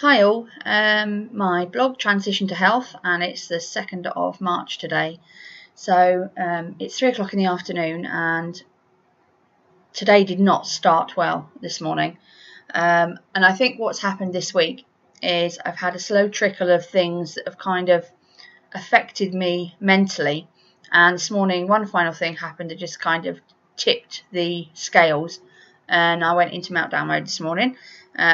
Hi all, my blog Transition to Health, and it's the 2nd of March today. So it's 3 o'clock in the afternoon, and today did not start well this morning. And I think what's happened this week is I've had a slow trickle of things that have kind of affected me mentally. And this morning, one final thing happened that just kind of tipped the scales, and I went into meltdown mode this morning.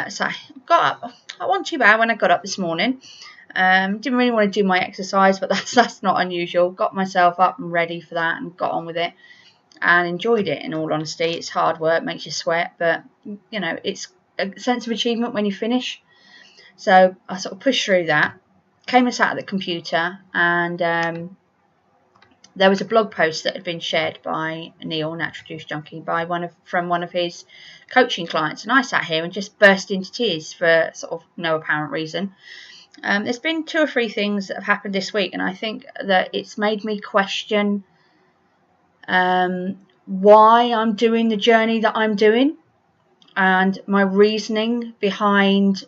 So I got up. I wasn't too bad when I got up this morning. Didn't really want to do my exercise, but that's not unusual. Got myself up and ready for that and got on with it and enjoyed it, in all honesty. It's hard work, makes you sweat, but you know, it's a sense of achievement when you finish. So I sort of pushed through that, came and sat at the computer, and there was a blog post that had been shared by Neil, Natural Juice Junkie, from one of his coaching clients, and I sat here and just burst into tears for sort of no apparent reason. There's been 2 or 3 things that have happened this week, and I think that it's made me question why I'm doing the journey that I'm doing, and my reasoning behind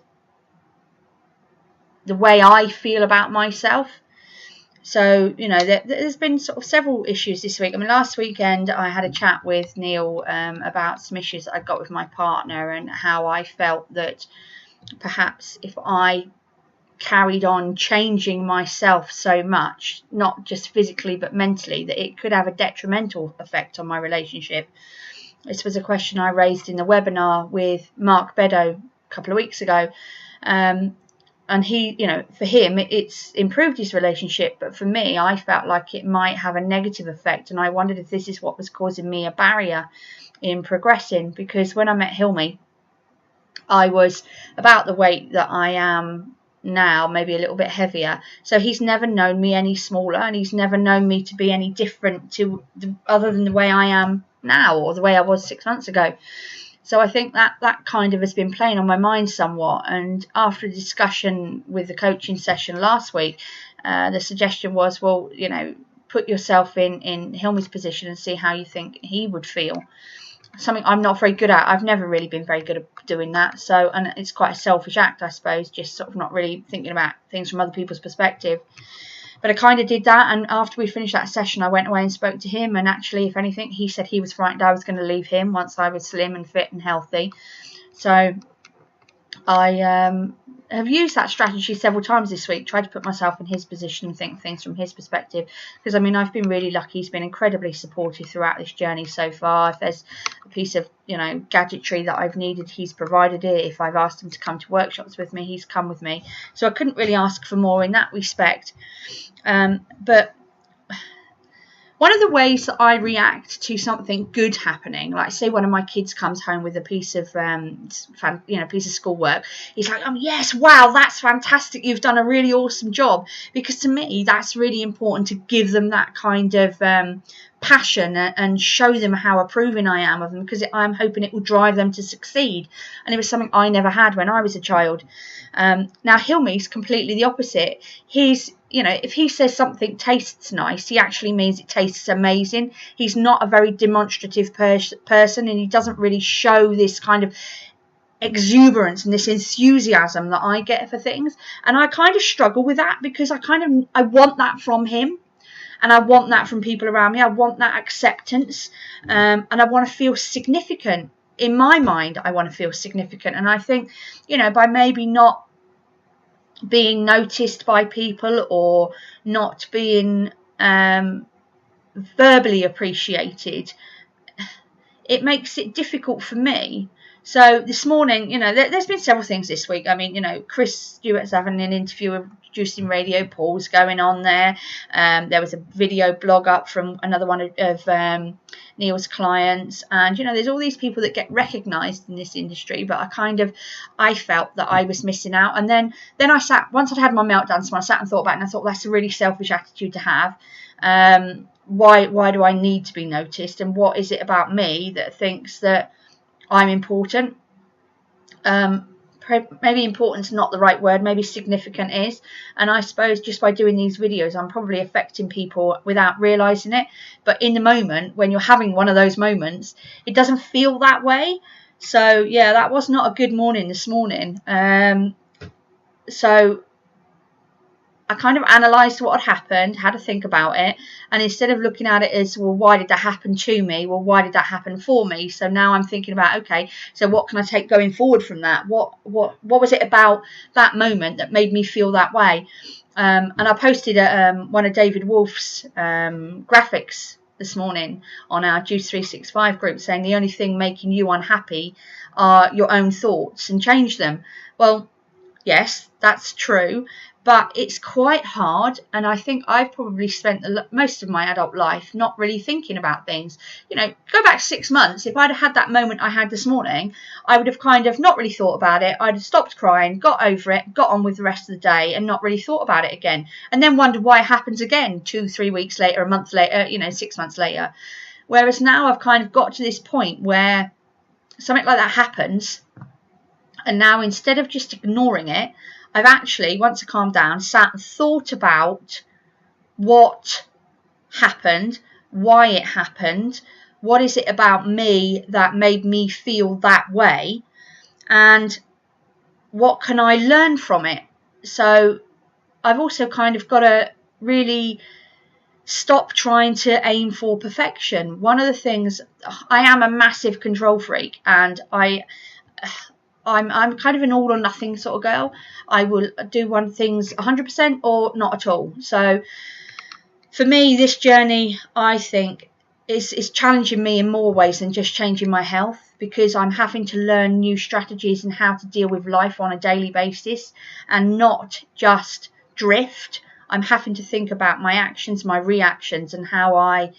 the way I feel about myself. So, you know, there's been sort of several issues this week. I mean, last weekend I had a chat with Neil about some issues that I got with my partner, and how I felt that perhaps if I carried on changing myself so much, not just physically but mentally, that it could have a detrimental effect on my relationship. This was a question I raised in the webinar with Mark Beddoe a couple of weeks ago. And he, you know, for him, it's improved his relationship. But for me, I felt like it might have a negative effect. And I wondered if this is what was causing me a barrier in progressing. Because when I met Hilmi, I was about the weight that I am now, maybe a little bit heavier. So he's never known me any smaller, and he's never known me to be any different to other than the way I am now, or the way I was 6 months ago. So I think that kind of has been playing on my mind somewhat. And after a discussion with the coaching session last week, the suggestion was, well, you know, put yourself in Hilmi's position and see how you think he would feel. Something I'm not very good at. I've never really been very good at doing that. So, and it's quite a selfish act, I suppose, just sort of not really thinking about things from other people's perspective. But I kind of did that, and after we finished that session, I went away and spoke to him, and actually, if anything, he said he was frightened I was going to leave him once I was slim and fit and healthy. So I have used that strategy several times this week, tried to put myself in his position and think things from his perspective, because I mean, I've been really lucky. He's been incredibly supportive throughout this journey so far. If there's a piece of, you know, gadgetry that I've needed, he's provided it. If I've asked him to come to workshops with me, he's come with me. So I couldn't really ask for more in that respect. But one of the ways that I react to something good happening, like say one of my kids comes home with a piece of, piece of schoolwork, he's like, oh yes, wow, that's fantastic, you've done a really awesome job. Because to me, that's really important, to give them that kind of passion and show them how approving I am of them, because I'm hoping it will drive them to succeed. And it was something I never had when I was a child. Now Hilmi's completely the opposite. He's, you know, if he says something tastes nice, he actually means it tastes amazing. He's not a very demonstrative person, and he doesn't really show this kind of exuberance and this enthusiasm that I get for things. And I kind of struggle with that, because I want that from him, and I want that from people around me. I want that acceptance, and I want to feel significant. In my mind, I want to feel significant. And I think, you know, by maybe not being noticed by people, or not being verbally appreciated, it makes it difficult for me. So this morning, you know, there's been several things this week. I mean, you know, Chris Stewart's having an interview with Juicing Radio, Paul's going on there. There was a video blog up from another one of Neil's clients, and you know, there's all these people that get recognised in this industry, but I felt that I was missing out. And then I sat, once I'd had my meltdown, so I sat and thought about it, and I thought, that's a really selfish attitude to have. Why do I need to be noticed, and what is it about me that thinks that I'm important? Maybe important's not the right word, maybe significant is. And I suppose just by doing these videos, I'm probably affecting people without realising it. But in the moment, when you're having one of those moments, it doesn't feel that way. So yeah, that was not a good morning this morning. So I kind of analysed what had happened, had to think about it, and instead of looking at it as, well, why did that happen to me? Well, why did that happen for me? So now I'm thinking about, okay, so what can I take going forward from that? What was it about that moment that made me feel that way? And I posted one of David Wolf's graphics this morning on our Juice 365 group, saying the only thing making you unhappy are your own thoughts, and change them. Well, yes, that's true, but it's quite hard, and I think I've probably spent most of my adult life not really thinking about things. You know, go back 6 months, if I'd have had that moment I had this morning, I would have kind of not really thought about it. I'd have stopped crying, got over it, got on with the rest of the day, and not really thought about it again, and then wondered why it happens again 2-3 weeks later, a month later, 6 months later. Whereas now I've kind of got to this point where something like that happens, and now instead of just ignoring it, I've actually, once I calmed down, sat and thought about what happened, why it happened, what is it about me that made me feel that way, and what can I learn from it. So I've also kind of got to really stop trying to aim for perfection. One of the things, I am a massive control freak, and I'm kind of an all or nothing sort of girl. I will do one things 100% or not at all. So for me, this journey, I think, is challenging me in more ways than just changing my health, because I'm having to learn new strategies and how to deal with life on a daily basis and not just drift. I'm having to think about my actions, my reactions, and how I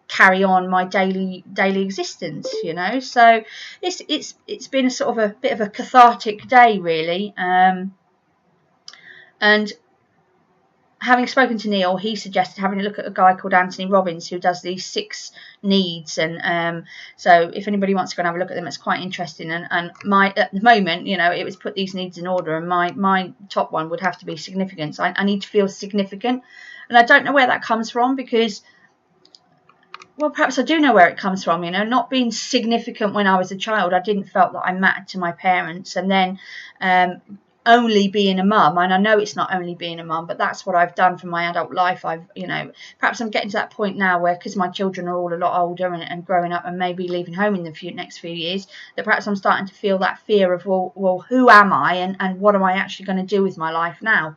carry on my daily existence, So it's been a sort of a bit of a cathartic day, really. And having spoken to Neil, he suggested having a look at a guy called Anthony Robbins, who does these 6 needs, and so if anybody wants to go and have a look at them, it's quite interesting. And my, at the moment, it was put these needs in order, and my top one would have to be significance. I need to feel significant, and I don't know where that comes from, because, well, perhaps I do know where it comes from, not being significant when I was a child. I didn't felt that I mattered to my parents, and then only being a mum, and I know it's not only being a mum, but that's what I've done for my adult life. Perhaps I'm getting to that point now where, because my children are all a lot older and growing up and maybe leaving home in the next few years, that perhaps I'm starting to feel that fear of, well, who am I, and what am I actually going to do with my life now?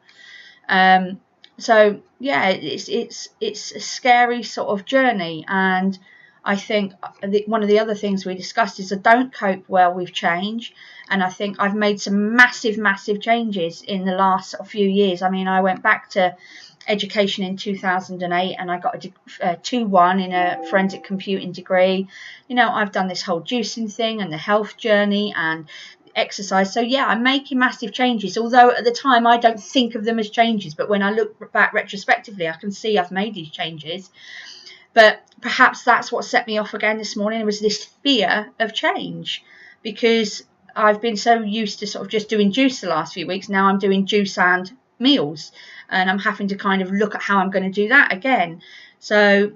So yeah, it's a scary sort of journey, and I think one of the other things we discussed is I don't cope well with change, and I think I've made some massive changes in the last few years. I mean, I went back to education in 2008, and I got a 2-1 in a forensic computing degree. I've done this whole juicing thing and the health journey and exercise. So yeah, I'm making massive changes, although at the time I don't think of them as changes, but when I look back retrospectively, I can see I've made these changes. But perhaps that's what set me off again this morning. It was this fear of change, because I've been so used to sort of just doing juice the last few weeks. Now I'm doing juice and meals, and I'm having to kind of look at how I'm going to do that again. So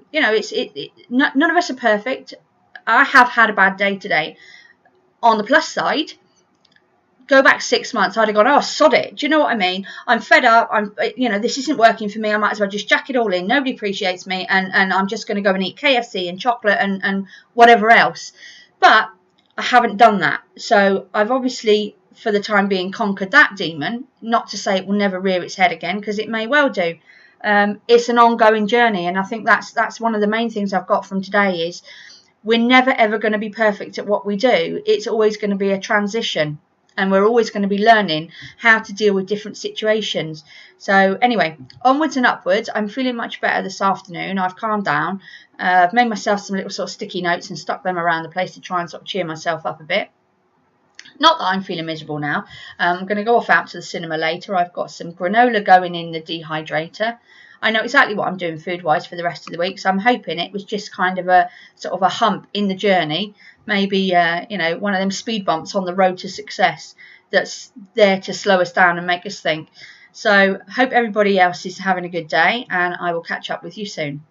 none of us are perfect. I have had a bad day today. On the plus side, go back 6 months, I'd have gone, oh, sod it. Do you know what I mean? I'm fed up. This isn't working for me. I might as well just jack it all in. Nobody appreciates me, and I'm just going to go and eat KFC and chocolate and whatever else. But I haven't done that. So I've obviously, for the time being, conquered that demon. Not to say it will never rear its head again, because it may well do. It's an ongoing journey, and I think that's one of the main things I've got from today is we're never ever going to be perfect at what we do. It's always going to be a transition, and we're always going to be learning how to deal with different situations. So anyway, onwards and upwards. I'm feeling much better this afternoon. I've calmed down. I've made myself some little sort of sticky notes and stuck them around the place to try and sort of cheer myself up a bit. Not that I'm feeling miserable now. I'm going to go off out to the cinema later. I've got some granola going in the dehydrator. I know exactly what I'm doing food-wise for the rest of the week, so I'm hoping it was just kind of a sort of a hump in the journey. Maybe, one of them speed bumps on the road to success that's there to slow us down and make us think. So hope everybody else is having a good day, and I will catch up with you soon.